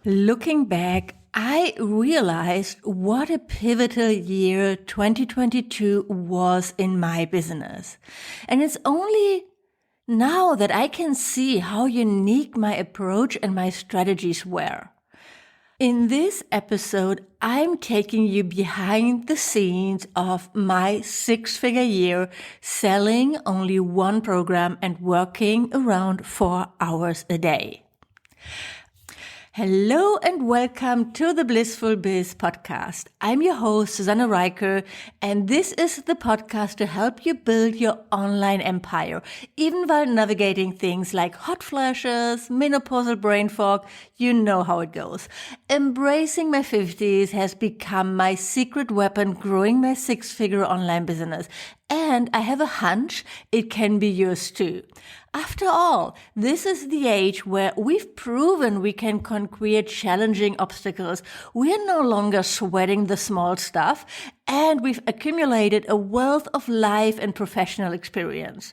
Looking back, I realized what a pivotal year 2022 was in my business. And it's only now that I can see how unique my approach and my strategies were. In this episode, I'm taking you behind the scenes of my 6-figure year, selling only one program and working around 4 hours a day. Hello and welcome to the Blissful Biz podcast. I'm your host, Susanne Reiker, and this is the podcast to help you build your online empire, even while navigating things like hot flashes, menopausal brain fog. You know how it goes. Embracing my 50s has become my secret weapon growing my 6-figure online business. And I have a hunch it can be yours too. After all, this is the age where we've proven we can conquer challenging obstacles. We are no longer sweating the small stuff, and we've accumulated a wealth of life and professional experience.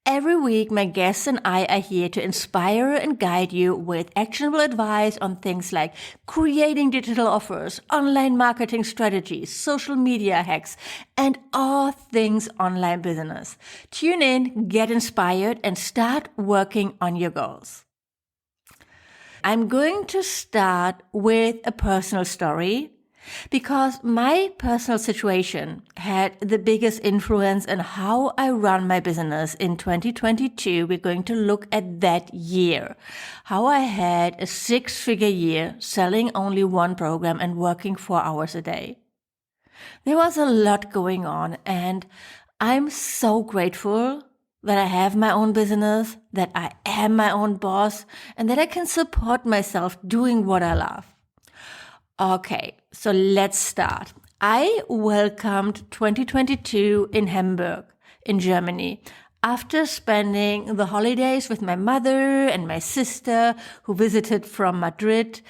Every week, my guests and I are here to inspire and guide you with actionable advice on things like creating digital offers, online marketing strategies, social media hacks, and all things online business. Tune in, get inspired, and start working on your goals. I'm going to start with a personal story, because my personal situation had the biggest influence on how I run my business in 2022. We're going to look at that year, how I had a 6-figure year selling only one program and working 4 hours a day. There was a lot going on, and I'm so grateful that I have my own business, that I am my own boss, and that I can support myself doing what I love. Okay, so let's start. I welcomed 2022 in Hamburg, in Germany, after spending the holidays with my mother and my sister who visited from Madrid.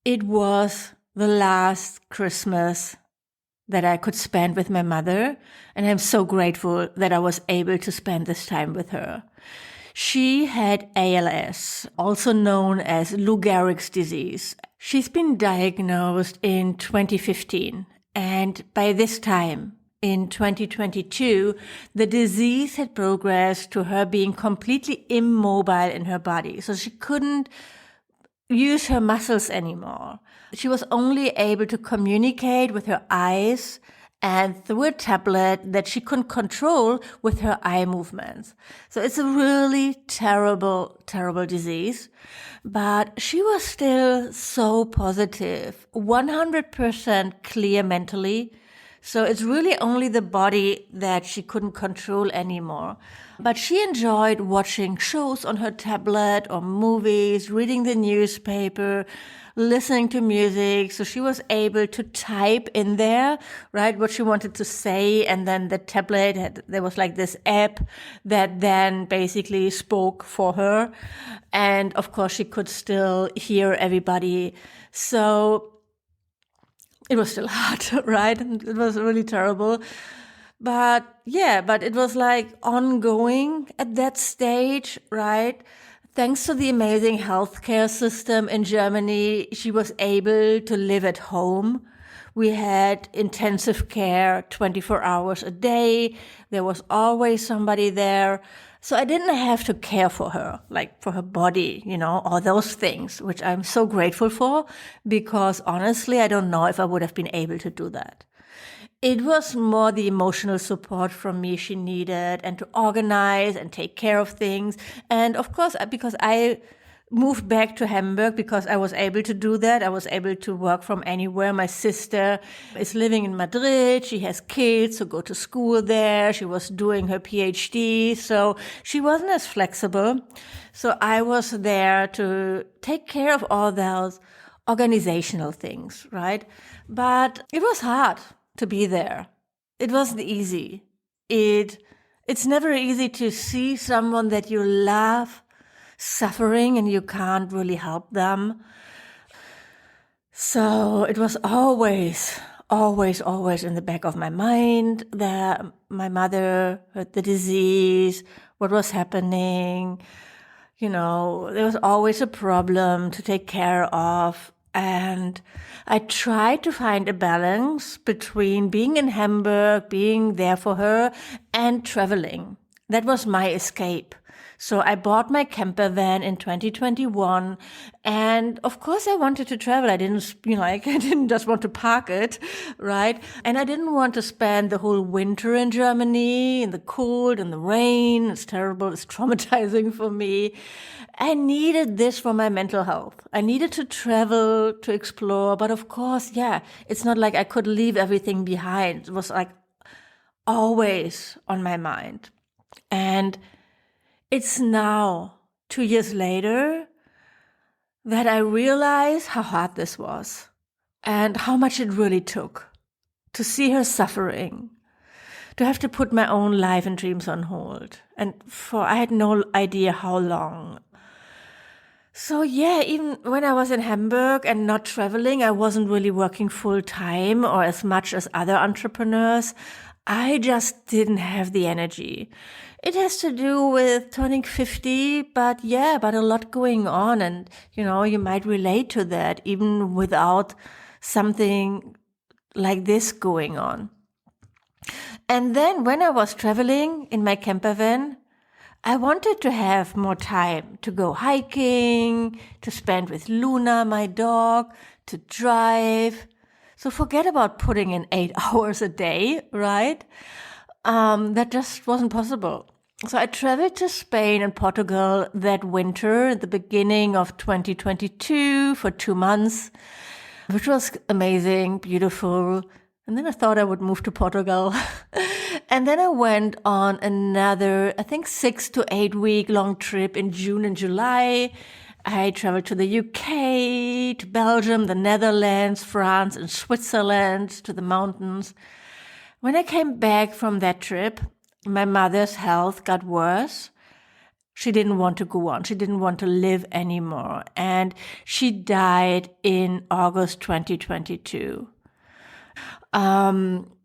It was the last Christmas that I could spend with my mother, and I'm so grateful that I was able to spend this time with her. She had ALS, also known as Lou Gehrig's disease. She's been diagnosed in 2015, and by this time, in 2022, the disease had progressed to her being completely immobile in her body, so she couldn't use her muscles anymore. She was only able to communicate with her eyes and through a tablet that she couldn't control with her eye movements. So it's a really terrible, terrible disease. But she was still so positive, 100% clear mentally. So it's really only the body that she couldn't control anymore. But she enjoyed watching shows on her tablet or movies, reading the newspaper, listening to music. So she was able to type in there, right, what she wanted to say. And then the tablet there was like this app that then basically spoke for her. And of course, she could still hear everybody. So it was still hard, right? It was really terrible. But it was like ongoing at that stage, right? Thanks to the amazing healthcare system in Germany, she was able to live at home. We had intensive care 24 hours a day. There was always somebody there. So I didn't have to care for her, like for her body, all those things, which I'm so grateful for, because honestly, I don't know if I would have been able to do that. It was more the emotional support from me she needed, and to organize and take care of things. And of course, because I moved back to Hamburg, because I was able to do that. I was able to work from anywhere. My sister is living in Madrid. She has kids who go to school there. She was doing her PhD. So she wasn't as flexible. So I was there to take care of all those organizational things, right? But it was hard to be there. It wasn't easy. It's never easy to see someone that you love suffering and you can't really help them. So it was always in the back of my mind that my mother had the disease, what was happening. There was always a problem to take care of. And I tried to find a balance between being in Hamburg, being there for her, and traveling. That was my escape. So I bought my camper van in 2021. And of course I wanted to travel. I didn't, I didn't just want to park it, right? And I didn't want to spend the whole winter in Germany, in the cold and the rain. It's terrible. It's traumatizing for me. I needed this for my mental health. I needed to travel, to explore. But of course, it's not like I could leave everything behind. It was like always on my mind. And it's now, 2 years later, that I realize how hard this was and how much it really took to see her suffering, to have to put my own life and dreams on hold. And I had no idea how long. So even when I was in Hamburg and not traveling, I wasn't really working full time or as much as other entrepreneurs. I just didn't have the energy. It has to do with turning 50, but a lot going on. And, you might relate to that even without something like this going on. And then when I was traveling in my camper van, I wanted to have more time to go hiking, to spend with Luna, my dog, to drive. So forget about putting in 8 hours a day, right? That just wasn't possible. So I traveled to Spain and Portugal that winter at the beginning of 2022 for 2 months, which was amazing, beautiful. And then I thought I would move to Portugal. And then I went on another, I think 6 to 8 week long trip in June and July. I traveled to the UK, to Belgium, the Netherlands, France, and Switzerland, to the mountains. When I came back from that trip, my mother's health got worse. She didn't want to go on. She didn't want to live anymore. And she died in August 2022.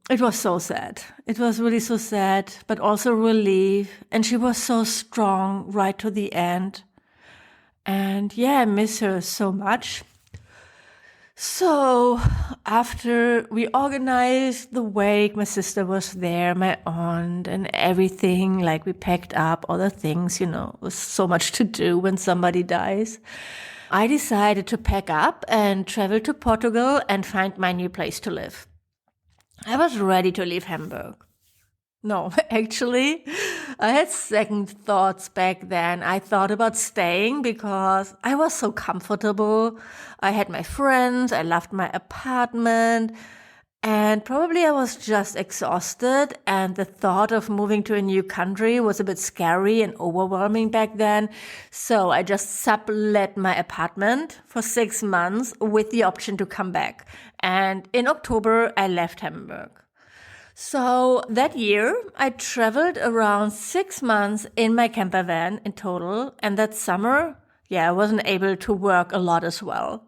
It was so sad. It was really so sad, but also relief. And she was so strong right to the end. And I miss her so much. So after we organized the wake, my sister was there, my aunt, and everything, like we packed up all the things, it was so much to do when somebody dies. I decided to pack up and travel to Portugal and find my new place to live. I was ready to leave Hamburg. No, actually, I had second thoughts back then. I thought about staying because I was so comfortable. I had my friends, I loved my apartment, and probably I was just exhausted, and the thought of moving to a new country was a bit scary and overwhelming back then. So I just sublet my apartment for 6 months with the option to come back. And in October, I left Hamburg. So that year, I traveled around 6 months in my camper van in total. And that summer, I wasn't able to work a lot as well.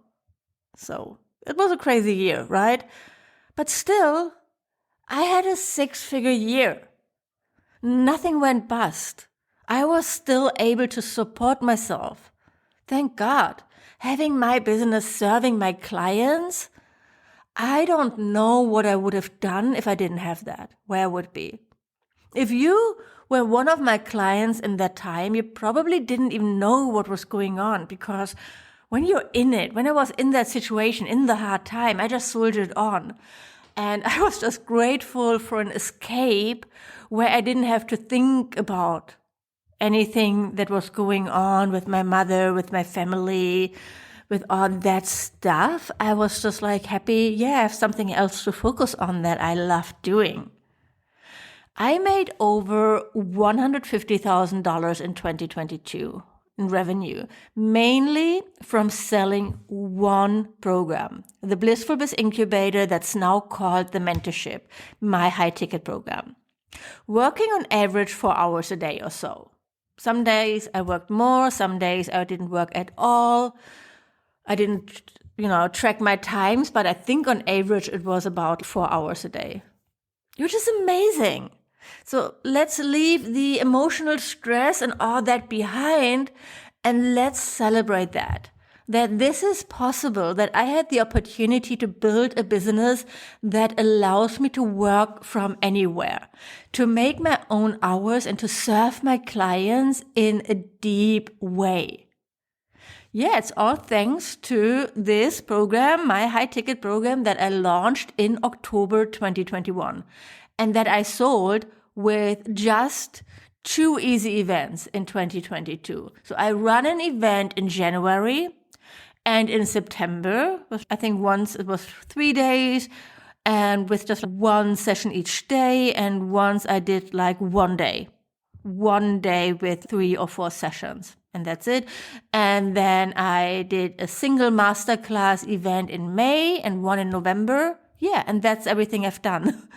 So it was a crazy year, right? But still, I had a 6-figure year. Nothing went bust. I was still able to support myself. Thank God. Having my business serving my clients, I don't know what I would have done if I didn't have that, where I would be. If you were one of my clients in that time, you probably didn't even know what was going on, because when you're in it, when I was in that situation, in the hard time, I just soldiered on. And I was just grateful for an escape where I didn't have to think about anything that was going on with my mother, with my family, with all that stuff. I was just like happy, I have something else to focus on that I love doing. I made over $150,000 in 2022 in revenue, mainly from selling one program, the Blissful Biz Incubator, that's now called the Mentorship, my high-ticket program. Working on average 4 hours a day or so. Some days I worked more, some days I didn't work at all. I didn't, track my times, but I think on average it was about 4 hours a day, which is amazing. So let's leave the emotional stress and all that behind, and let's celebrate that. that this is possible, that I had the opportunity to build a business that allows me to work from anywhere, to make my own hours and to serve my clients in a deep way. Yeah, it's all thanks to this program, my high ticket program that I launched in October 2021 and that I sold with just 2 easy events in 2022. So I run an event in January and in September. I think once it was 3 days and with just 1 session each day. And once I did like 1 day with 3 or 4 sessions. And that's it. And then I did a single masterclass event in May and one in November. Yeah, and that's everything I've done.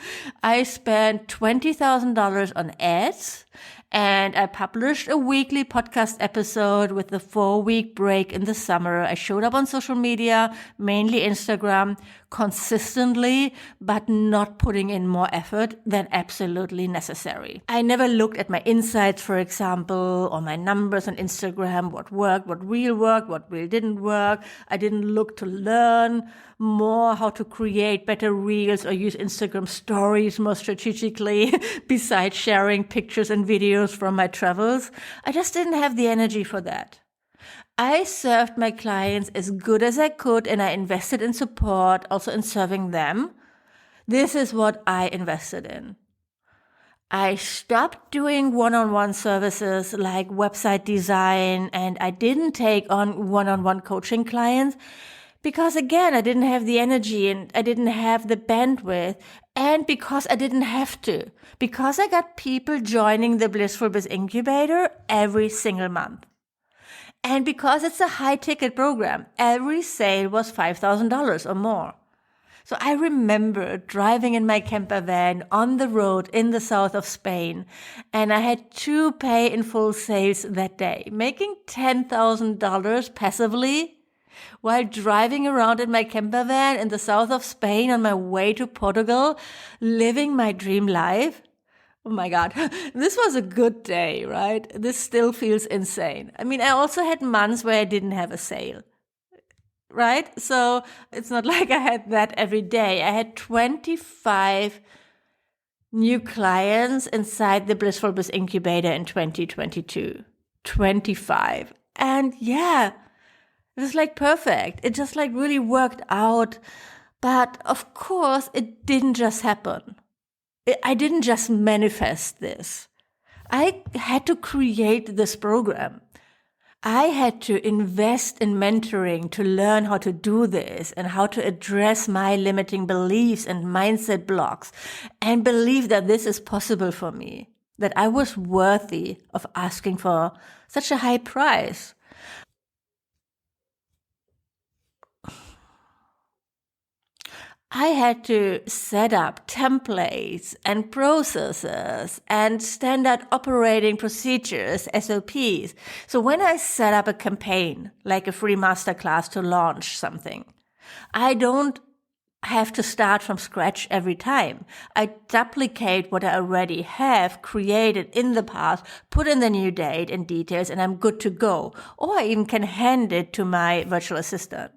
I spent $20,000 on ads, and I published a weekly podcast episode with a 4-week break in the summer. I showed up on social media, mainly Instagram, consistently, but not putting in more effort than absolutely necessary. I never looked at my insights, for example, or my numbers on Instagram, what worked, what real didn't work. I didn't look to learn more how to create better reels or use Instagram stories more strategically besides sharing pictures and videos from my travels. I just didn't have the energy for that. I served my clients as good as I could, and I invested in support, also in serving them. This is what I invested in. I stopped doing one-on-one services like website design, and I didn't take on one-on-one coaching clients because, again, I didn't have the energy and I didn't have the bandwidth, and because I didn't have to, because I got people joining the Blissful Biz Incubator every single month. And because it's a high-ticket program, every sale was $5,000 or more. So I remember driving in my camper van on the road in the south of Spain, and I had 2 pay-in-full sales that day, making $10,000 passively while driving around in my camper van in the south of Spain on my way to Portugal, living my dream life. Oh my God, this was a good day, right? This still feels insane. I mean, I also had months where I didn't have a sale, right? So it's not like I had that every day. I had 25 new clients inside the Blissful Biz Incubator in 2022. 25. And yeah, it was like perfect. It just like really worked out. But of course, it didn't just happen. I didn't just manifest this. I had to create this program. I had to invest in mentoring to learn how to do this and how to address my limiting beliefs and mindset blocks and believe that this is possible for me, that I was worthy of asking for such a high price. I had to set up templates and processes and standard operating procedures, SOPs. So when I set up a campaign, like a free masterclass to launch something, I don't have to start from scratch every time. I duplicate what I already have created in the past, put in the new date and details, and I'm good to go. Or I even can hand it to my virtual assistant.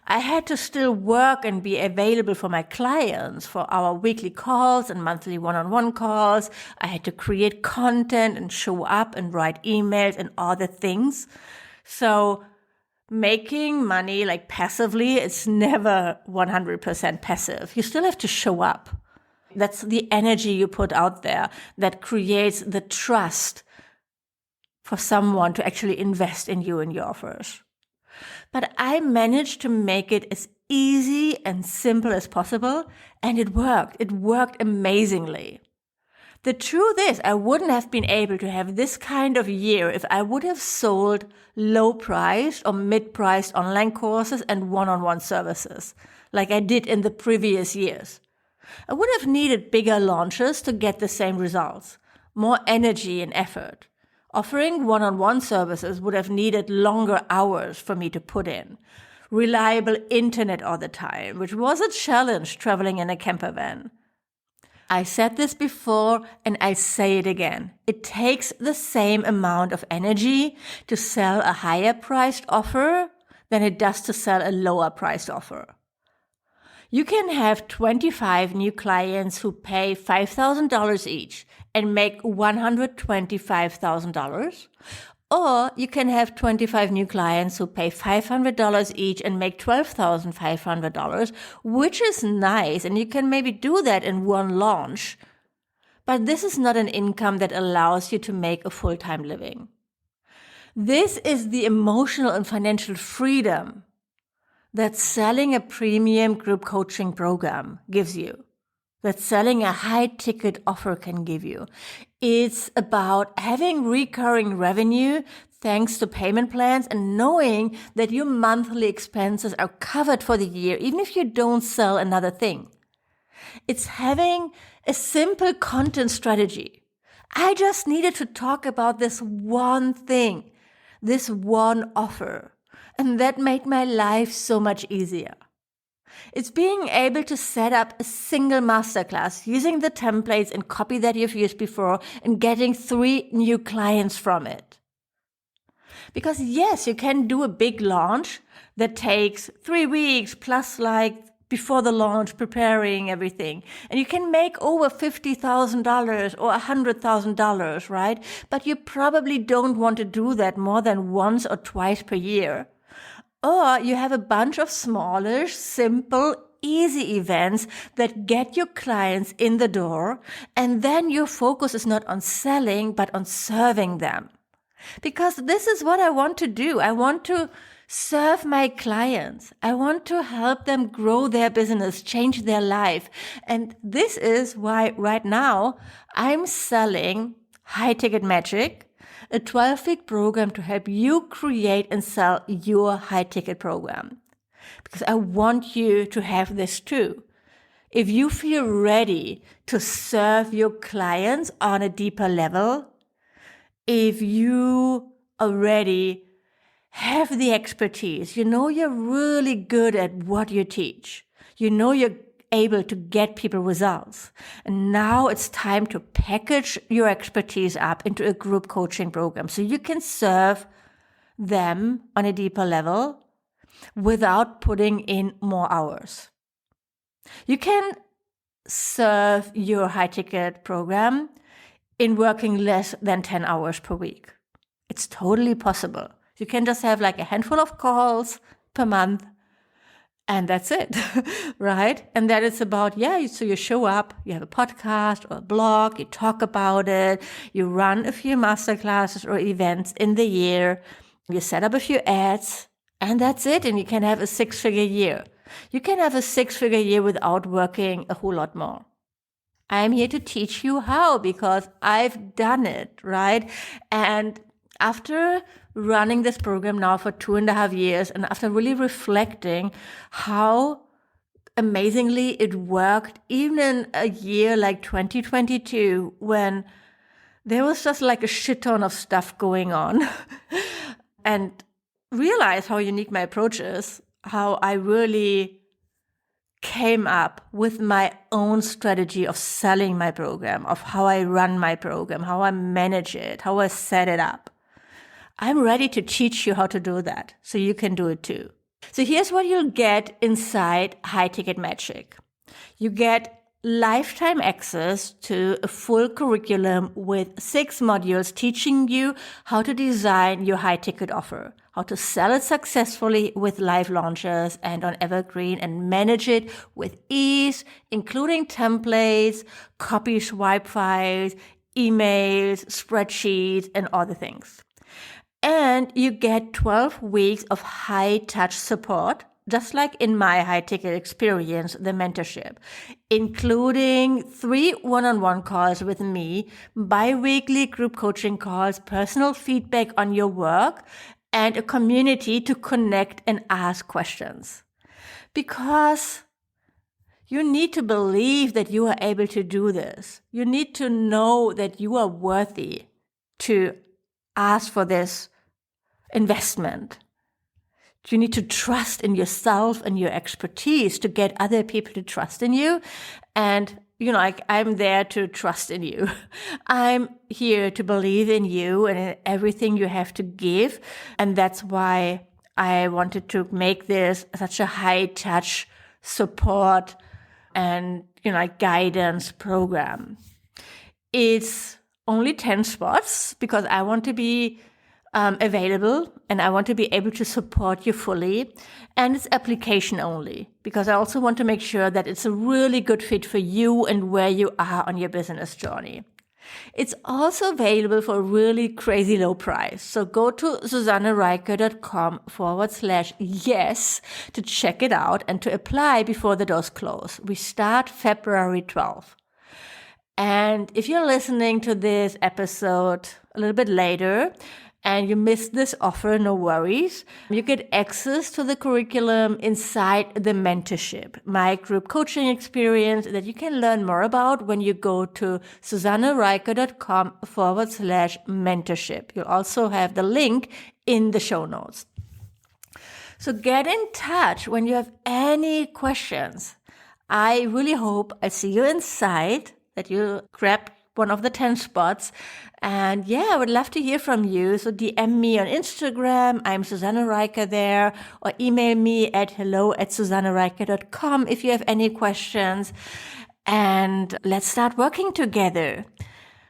I had to still work and be available for my clients for our weekly calls and monthly one-on-one calls. I had to create content and show up and write emails and all the things. So making money like passively, it's never 100% passive. You still have to show up. That's the energy you put out there that creates the trust for someone to actually invest in you and your offers. But I managed to make it as easy and simple as possible, and it worked. It worked amazingly. The truth is, I wouldn't have been able to have this kind of year if I would have sold low-priced or mid-priced online courses and one-on-one services, like I did in the previous years. I would have needed bigger launches to get the same results, more energy and effort. Offering one-on-one services would have needed longer hours for me to put in. Reliable internet all the time, which was a challenge traveling in a camper van. I said this before and I say it again. It takes the same amount of energy to sell a higher priced offer than it does to sell a lower priced offer. You can have 25 new clients who pay $5,000 each and make $125,000. Or you can have 25 new clients who pay $500 each and make $12,500, which is nice. And you can maybe do that in one launch. But this is not an income that allows you to make a full-time living. This is the emotional and financial freedom that selling a premium group coaching program gives you, that selling a high-ticket offer can give you. It's about having recurring revenue thanks to payment plans and knowing that your monthly expenses are covered for the year, even if you don't sell another thing. It's having a simple content strategy. I just needed to talk about this one thing, this one offer. And that made my life so much easier. It's being able to set up a single masterclass using the templates and copy that you've used before and getting 3 new clients from it. Because yes, you can do a big launch that takes 3 weeks plus before the launch, preparing everything. And you can make over $50,000 or $100,000, right? But you probably don't want to do that more than once or twice per year. Or you have a bunch of smaller, simple, easy events that get your clients in the door, and then your focus is not on selling, but on serving them. Because this is what I want to do. I want to serve my clients. I want to help them grow their business, change their life. And this is why right now I'm selling High Ticket Magic, a 12-week program to help you create and sell your high-ticket program. Because I want you to have this too. If you feel ready to serve your clients on a deeper level, if you already have the expertise, you know you're really good at what you teach, you know you're able to get people results. And now it's time to package your expertise up into a group coaching program so you can serve them on a deeper level without putting in more hours. You can serve your high ticket program in working less than 10 hours per week. It's totally possible. You can just have a handful of calls per month. And that's it, right? And that is about, so you show up, you have a podcast or a blog, you talk about it, you run a few masterclasses or events in the year, you set up a few ads, and that's it. And you can have a 6-figure year. You can have a 6-figure year without working a whole lot more. I'm here to teach you how, because I've done it, right? And after running this program now for 2.5 years, and after really reflecting how amazingly it worked, even in a year like 2022, when there was just a shit ton of stuff going on, and realize how unique my approach is, how I really came up with my own strategy of selling my program, of how I run my program, how I manage it, how I set it up. I'm ready to teach you how to do that so you can do it too. So here's what you'll get inside High Ticket Magic. You get lifetime access to a full curriculum with 6 modules teaching you how to design your high ticket offer, how to sell it successfully with live launches and on Evergreen, and manage it with ease, including templates, copy swipe files, emails, spreadsheets, and other things. And you get 12 weeks of high-touch support, just like in my high-ticket experience, the mentorship, including 3 one-on-one calls with me, bi-weekly group coaching calls, personal feedback on your work, and a community to connect and ask questions. Because you need to believe that you are able to do this. You need to know that you are worthy to ask for this investment. You need to trust in yourself and your expertise to get other people to trust in you. And, I'm there to trust in you. I'm here to believe in you and in everything you have to give. And that's why I wanted to make this such a high-touch support and, guidance program. It's only 10 spots because I want to be available and I want to be able to support you fully. And it's application only because I also want to make sure that it's a really good fit for you and where you are on your business journey. It's also available for a really crazy low price. So go to susannereiker.com/yes to check it out and to apply before the doors close. We start February 12th. And if you're listening to this episode a little bit later and you missed this offer, no worries. You get access to the curriculum inside the mentorship, my group coaching experience that you can learn more about when you go to susannereiker.com/mentorship. You'll also have the link in the show notes. So get in touch when you have any questions. I really hope I see you inside, that you grab one of the 10 spots. And I would love to hear from you. So DM me on Instagram. I'm Susanne Reiker there. Or email me at hello@susannereiker.com if you have any questions. And let's start working together.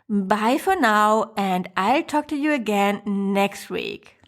Bye for now. And I'll talk to you again next week.